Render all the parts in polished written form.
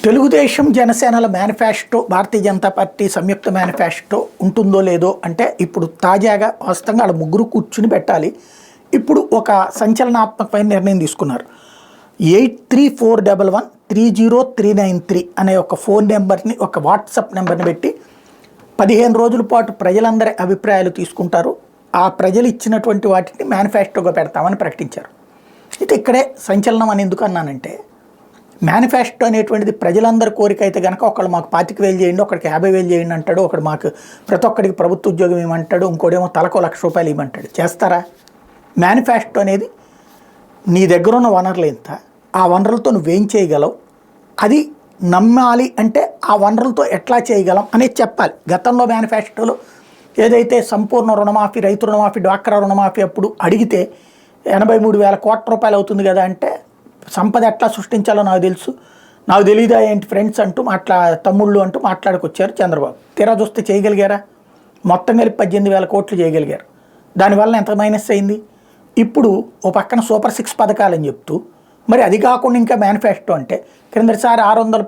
Telugu Desam జనసేనల manifesto Bharatiya Janata party సంయుక్త manifesto ఉంటుందో లేదో అంటే ఇప్పుడు తాజాగా వాస్తవంగా వాళ్ళ ముగ్గురు కూర్చుని పెట్టాలి. ఇప్పుడు ఒక సంచలనాత్మకమైన నిర్ణయం తీసుకున్నారు. 8341130393 అనే ఒక ఫోన్ నెంబర్ని, ఒక వాట్సాప్ నెంబర్ని పెట్టి 15 రోజుల పాటు ప్రజలందరి అభిప్రాయాలు తీసుకుంటారు. ఆ ప్రజలు ఇచ్చినటువంటి వాటిని మేనిఫెస్టోగా పెడతామని ప్రకటించారు. అయితే ఇక్కడే సంచలనం అని ఎందుకు అన్నానంటే, మేనిఫెస్టో అనేటువంటిది ప్రజలందరి కోరిక అయితే కనుక ఒకళ్ళు మాకు 25,000 చేయండి, ఒకడికి 50,000 చేయండి అంటాడు, ఒకడు మాకు ప్రతి ఒక్కడికి ప్రభుత్వ ఉద్యోగం ఇవ్వమంటాడు, ఇంకోడేమో తలకు ₹1,00,000 ఇవ్వమంటాడు. చేస్తారా? మేనిఫెస్టో అనేది నీ దగ్గర ఉన్న వనరులు ఎంత, ఆ వనరులతో నువ్వేం చేయగలవు, అది నమ్మాలి అంటే ఆ వనరులతో ఎట్లా చేయగలం అనేది చెప్పాలి. గతంలో మేనిఫెస్టోలో ఏదైతే సంపూర్ణ రుణమాఫీ, రైతు రుణమాఫీ, డ్వాక్రా రుణమాఫీ అప్పుడు అడిగితే 83,000 కోట్ల రూపాయలు అవుతుంది కదా అంటే, సంపద ఎట్లా సృష్టించాలో నాకు తెలుసు, నాకు తెలియదా ఏంటి ఫ్రెండ్స్ అంటూ తమ్ముళ్ళు అంటూ మాట్లాడుకొచ్చారు చంద్రబాబు. తీరా చూస్తే చేయగలిగారా? మొత్తం కలిపి 18,000 కోట్లు చేయగలిగారు. దానివల్ల ఎంత మైనస్ అయింది? ఇప్పుడు ఓ పక్కన సూపర్ 6 పథకాలని చెప్తూ, మరి అది కాకుండా ఇంకా మేనిఫెస్టో అంటే క్రిందటిసారి 600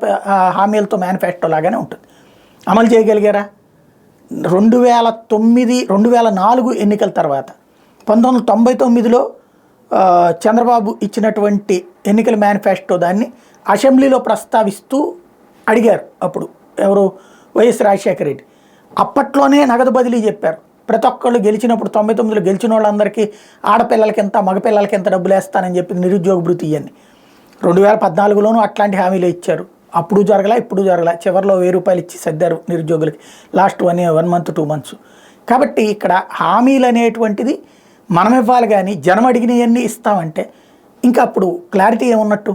హామీలతో మేనిఫెస్టో లాగానే ఉంటుంది. అమలు చేయగలిగారా? 2004 ఎన్నికల తర్వాత 1999లో చంద్రబాబు ఇచ్చినటువంటి ఎన్నికల మేనిఫెస్టో దాన్ని అసెంబ్లీలో ప్రస్తావిస్తూ అడిగారు. అప్పుడు ఎవరు? వైఎస్ రాజశేఖర రెడ్డి. అప్పట్లోనే నగదు బదిలీ చెప్పారు. ప్రతి ఒక్కళ్ళు గెలిచినప్పుడు 99లో గెలిచిన వాళ్ళందరికీ ఆడపిల్లలకి ఎంత, మగపిల్లలకి ఎంత డబ్బులు వేస్తానని చెప్పి నిరుద్యోగ భృతి ఇవన్నీ 2014లోనూ అట్లాంటి హామీలు ఇచ్చారు. అప్పుడు జరగలా, ఇప్పుడు జరగలా. చివరిలో ₹1000 ఇచ్చి సర్దారు నిరుద్యోగులకి లాస్ట్ 1 మంత్ 2 మంత్స్. కాబట్టి ఇక్కడ హామీలు అనేటువంటిది మనం ఇవ్వాలి, కానీ జనం అడిగినవన్నీ ఇస్తామంటే ఇంకా అప్పుడు క్లారిటీ ఏమున్నట్టు?